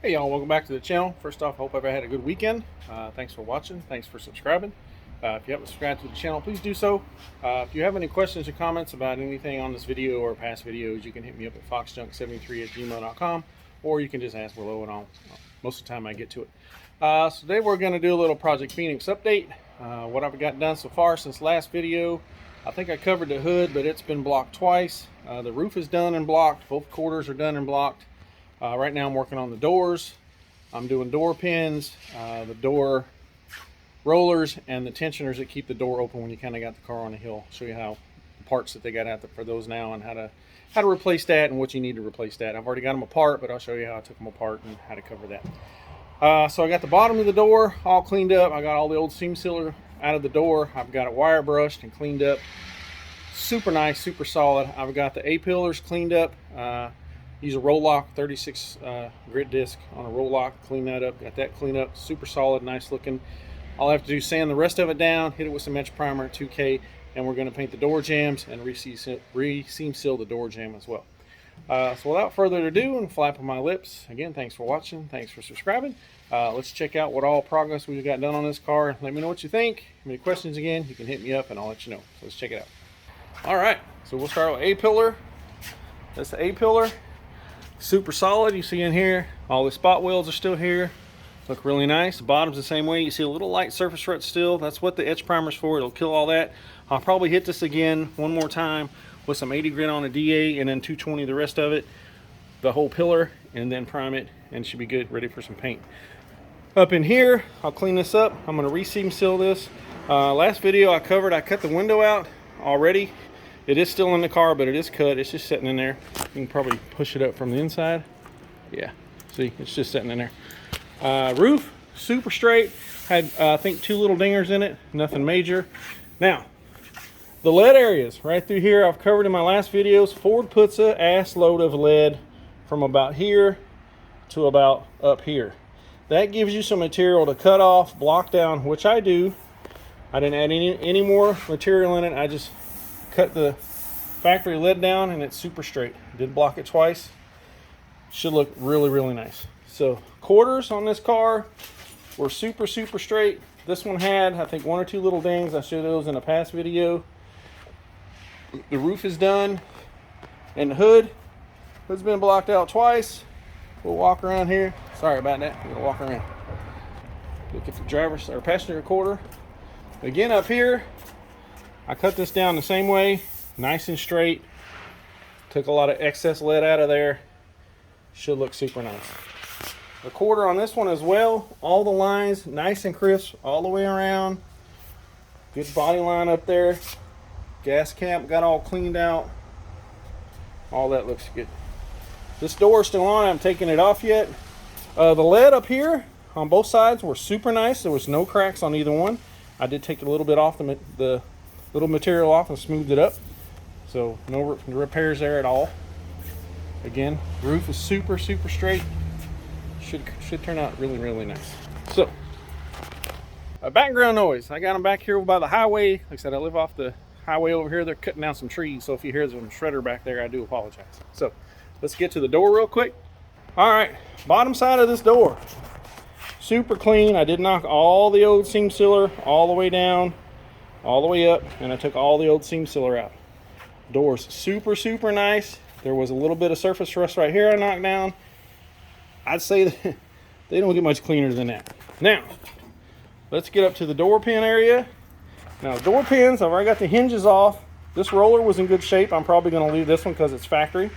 Hey y'all, welcome back to the channel. First off, I hope everybody had a good weekend. Thanks for watching. Thanks for subscribing. If you haven't subscribed to the channel, please do so. If you have any questions or comments about anything on this video or past videos, you can hit me up at foxjunk73@gmail.com, or you can just ask below and most of the time I get to it. So today we're going to do a little Project Phoenix update. What I've got done so far since last video, I think I covered the hood, but it's been blocked twice. The roof is done and blocked. Both quarters are done and blocked. Right now I'm working on the doors. I'm doing door pins, the door rollers, and the tensioners that keep the door open when you kind of got the car on a hill. I'll show you how the parts that they got out there for those now, and how to replace that and what you need to replace that. I've already got them apart, but I'll show you how I took them apart and how to cover that. So I got the bottom of the door all cleaned up. I got all the old seam sealer out of the door. I've got it wire brushed and cleaned up. Super nice, super solid. I've got the A-pillars cleaned up. Use a roll lock 36 grit disc on a roll lock, clean that up, got that cleaned up, super solid, nice looking. All I have to do is sand the rest of it down, hit it with some etch primer 2K, and we're going to paint the door jambs and re-seam seal the door jamb as well. So without further ado and flapping my lips, again, thanks for watching, thanks for subscribing. Let's check out what all progress we've got done on this car. Let me know what you think. If you have any questions, again, you can hit me up and I'll let you know. So let's check it out. All right, so we'll start with A-pillar. That's the A-pillar. Super solid. You see in here, all the spot welds are still here. Look really nice. The bottom's the same way. You see a little light surface rut still. That's what the etch primer's for. It'll kill all that. I'll probably hit this again one more time with some 80 grit on a DA and then 220 the rest of it, the whole pillar, and then prime it, and it should be good, ready for some paint. Up in here, I'll clean this up. I'm going to re-seam seal this. Last video I cut the window out already. It is still in the car, but it is cut. It's just sitting in there. You can probably push it up from the inside. Yeah, see, it's just sitting in there. Roof, super straight. Had, I think, 2 little dingers in it. Nothing major. Now, the lead areas right through here, I've covered in my last videos. Ford puts a ass load of lead from about here to about up here. That gives you some material to cut off, block down, which I do. I didn't add any more material in it. I just cut the factory lead down and it's super straight. Did block it twice. Should look really, really nice. So quarters on this car were super straight. This one had, I think, 1 or 2 little dings. I showed those in a past video. The roof is done, and the hood's been blocked out twice. We'll walk around here. Sorry about that. We're gonna walk around. Look at the driver's or passenger quarter. Again, up here, I cut this down the same way, nice and straight. Took a lot of excess lead out of there. Should look super nice. The quarter on this one as well, all the lines nice and crisp all the way around. Good body line up there. Gas cap got all cleaned out. All that looks good. This door is still on, I haven't taken it off yet. The lead up here on both sides were super nice. There was no cracks on either one. I did take a little bit off the little material off and smoothed it up, so no repairs there at all. Again, roof is super straight. Should turn out really nice. So background noise, I got them back here by the highway. Like I said, I live off the highway over here. They're cutting down some trees, so if you hear some shredder back there, I do apologize. So let's get to the door real quick. All right, bottom side of this door, super clean. I did knock all the old seam sealer all the way down, all the way up, and I took all the old seam sealer out. Doors super nice. There was a little bit of surface rust right here I knocked down. I'd say that they don't get much cleaner than that. Now let's get up to the door pin area. Now, door pins, I've already got the hinges off. This roller was in good shape. I'm probably going to leave this one because it's factory.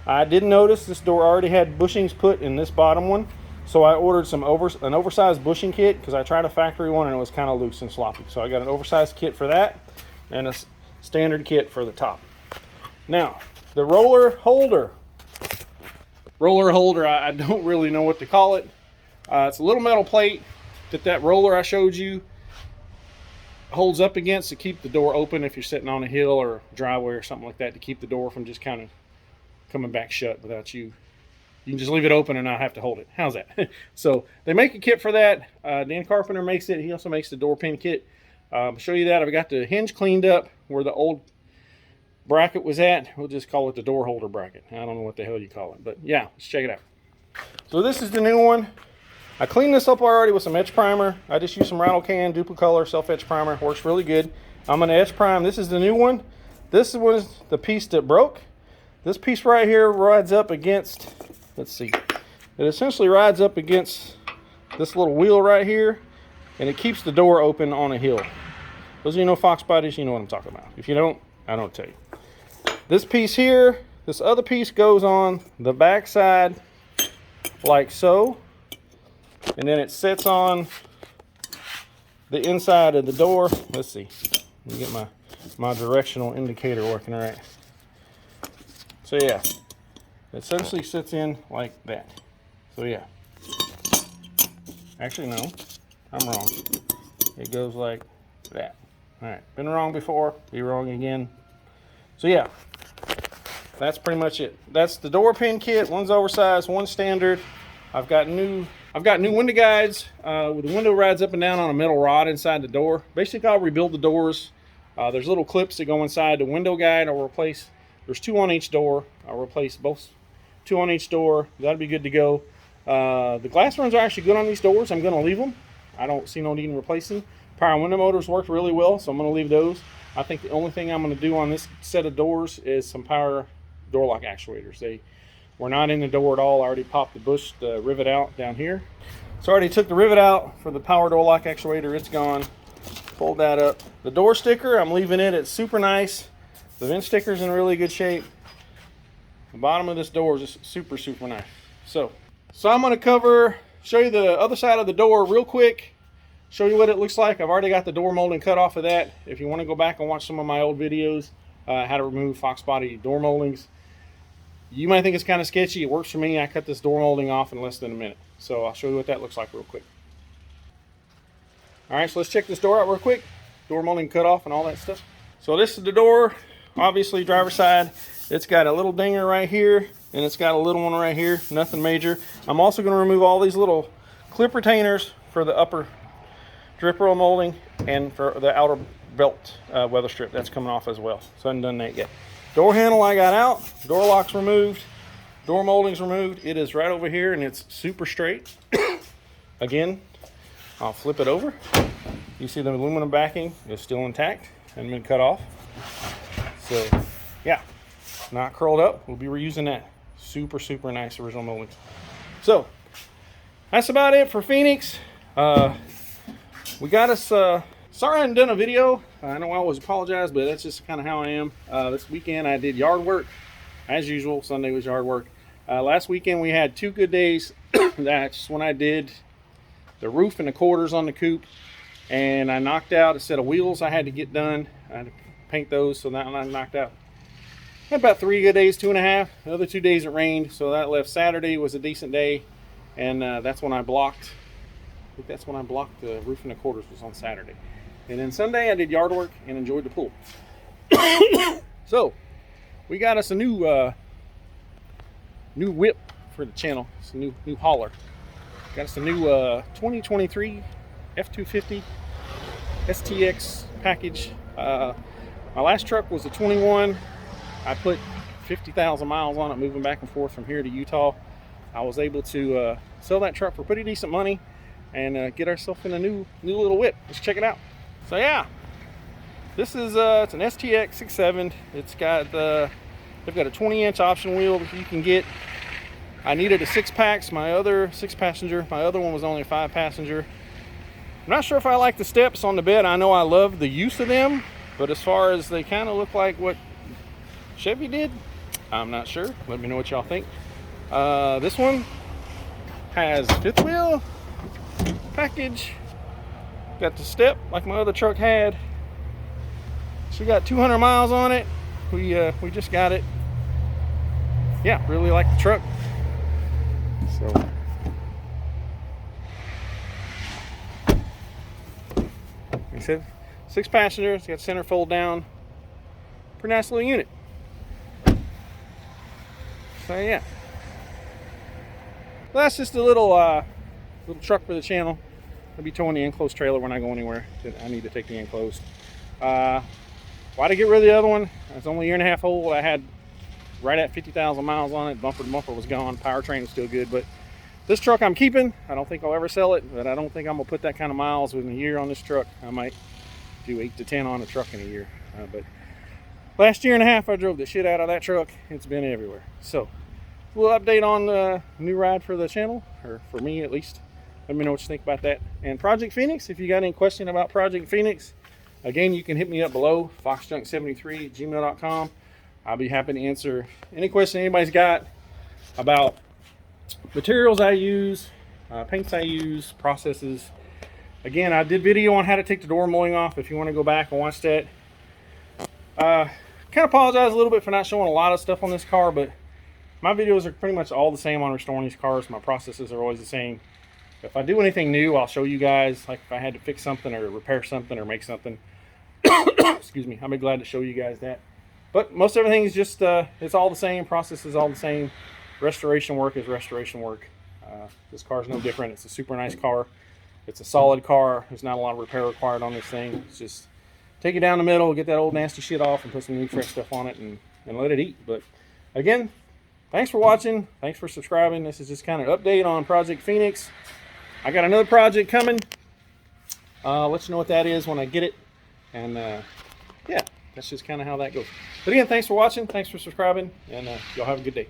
I did notice this door already had bushings put in this bottom one, so I ordered an oversized bushing kit because I tried a factory one and it was kind of loose and sloppy. So I got an oversized kit for that and a standard kit for the top. Now, the roller holder, I don't really know what to call it. It's a little metal plate that roller I showed you holds up against to keep the door open if you're sitting on a hill or driveway or something like that, to keep the door from just kind of coming back shut without you. You can just leave it open and not have to hold it. How's that? So they make a kit for that. Dan Carpenter makes it. He also makes the door pin kit. I'll show you that. I've got the hinge cleaned up where the old bracket was at. We'll just call it the door holder bracket. I don't know what the hell you call it, but yeah, let's check it out. So this is the new one. I cleaned this up already with some etch primer. I just used some Rattle Can Duplicolor self-etch primer. Works really good. I'm gonna etch prime. This is the new one. This was the piece that broke. This piece right here rides up against, let's see, it essentially rides up against this little wheel right here, and it keeps the door open on a hill. Those of you know Fox bodies, you know what I'm talking about. If you don't, I don't tell you. This piece here, this other piece goes on the back side like so, and then it sits on the inside of the door. Let's see, let me get my directional indicator working right. So yeah, it essentially sits in like that. So yeah, actually no, I'm wrong. It goes like that. All right, been wrong before, be wrong again. So yeah, that's pretty much it. That's the door pin kit. One's oversized, one's standard. I've got new window guides. The window rides up and down on a metal rod inside the door. Basically, I'll rebuild the doors. There's little clips that go inside the window guide. I'll replace. There's 2 on each door. I'll replace both 2 on each door. That'll be good to go. The glass runs are actually good on these doors. I'm going to leave them. I don't see no need in replacing. Power window motors worked really well, so I'm going to leave those. I think the only thing I'm going to do on this set of doors is some power door lock actuators. They were not in the door at all. I already popped the bush, the rivet out down here. So I already took the rivet out for the power door lock actuator. It's gone. Pulled that up. The door sticker, I'm leaving it. It's super nice. The vent sticker's in really good shape. The bottom of this door is just super, super nice. So I'm going to show you the other side of the door real quick. Show you what it looks like. I've already got the door molding cut off of that. If you want to go back and watch some of my old videos, how to remove Fox body door moldings. You might think it's kind of sketchy. It works for me. I cut this door molding off in less than a minute. So I'll show you what that looks like real quick. All right, so let's check this door out real quick. Door molding cut off and all that stuff. So this is the door, obviously driver's side. It's got a little dinger right here, and it's got a little one right here, nothing major. I'm also gonna remove all these little clip retainers for the upper drip roll molding and for the outer belt weather strip. That's coming off as well. So I haven't done that yet. Door handle I got out, door lock's removed, door molding's removed. It is right over here and it's super straight. Again, I'll flip it over. You see the aluminum backing is still intact, hasn't been cut off. So yeah, not curled up. We'll be reusing that. Super, super nice original moldings. So that's about it for Phoenix. We got us, sorry I hadn't done a video. I know I always apologize, but that's just kind of how I am. This weekend I did yard work, as usual. Sunday was yard work. Last weekend we had 2 good days. That's when I did the roof and the quarters on the coupe, and I knocked out a set of wheels I had to get done. I had to paint those, so that I knocked out. I had about 3 good days, 2.5. The other 2 days it rained, so that left Saturday was a decent day, and that's when I blocked. I think that's when I blocked the roof and the quarters, was on Saturday. And then Sunday I did yard work and enjoyed the pool. So we got us a new whip for the channel. It's a new hauler. Got us a new 2023 F250 STX package. My last truck was a 21. I put 50,000 miles on it, moving back and forth from here to Utah. I was able to sell that truck for pretty decent money and get ourselves in a new little whip. Let's check it out. So yeah, this is it's an STX 6.7. It's got they've got a 20-inch option wheel that you can get. I needed a 6-pack. My other 6-passenger. My other one was only a 5-passenger. I'm not sure if I like the steps on the bed. I know I love the use of them, but as far as they kind of look like what Chevy did, I'm not sure. Let me know what y'all think. This one has 5th wheel package. Got the step like my other truck had. She got 200 miles on it. We just got it. Yeah, really like the truck. So like I said, 6 passengers, got center fold down. Pretty nice little unit. So yeah. Well, that's just a little truck for the channel. I'll be towing the enclosed trailer when I go anywhere. I need to take the enclosed. Why did I get rid of the other one? It's only a 1.5 years old. I had right at 50,000 miles on it. Bumper to bumper was gone. Powertrain was still good, but This truck I'm keeping. I don't think I'll ever sell it, but I don't think I'm gonna put that kind of miles within a year on this truck. I might do 8 to 10 on a truck in a year. But last year and a half, I drove the shit out of that truck. It's been everywhere. So, a little update on the new ride for the channel, or for me at least. Let me know what you think about that. And Project Phoenix, if you got any question about Project Phoenix, again, you can hit me up below, foxjunk73@gmail.com. I'll be happy to answer any question anybody's got about materials I use, paints I use, processes. Again, I did video on how to take the door molding off. If you want to go back and watch that. Kind of apologize a little bit for not showing a lot of stuff on this car, but my videos are pretty much all the same on restoring these cars. My processes are always the same. If I do anything new, I'll show you guys, like if I had to fix something or repair something or make something. Excuse me, I'll be glad to show you guys that. But most everything is just, it's all the same. Process is all the same. Restoration work is restoration work. This car is no different. It's a super nice car. It's a solid car. There's not a lot of repair required on this thing. It's just take it down the middle, get that old nasty shit off, and put some new fresh stuff on it and let it eat. But again, thanks for watching. Thanks for subscribing. This is just kind of an update on Project Phoenix. I got another project coming. I'll let you know what that is when I get it. And yeah, that's just kind of how that goes. But again, thanks for watching. Thanks for subscribing. And y'all have a good day.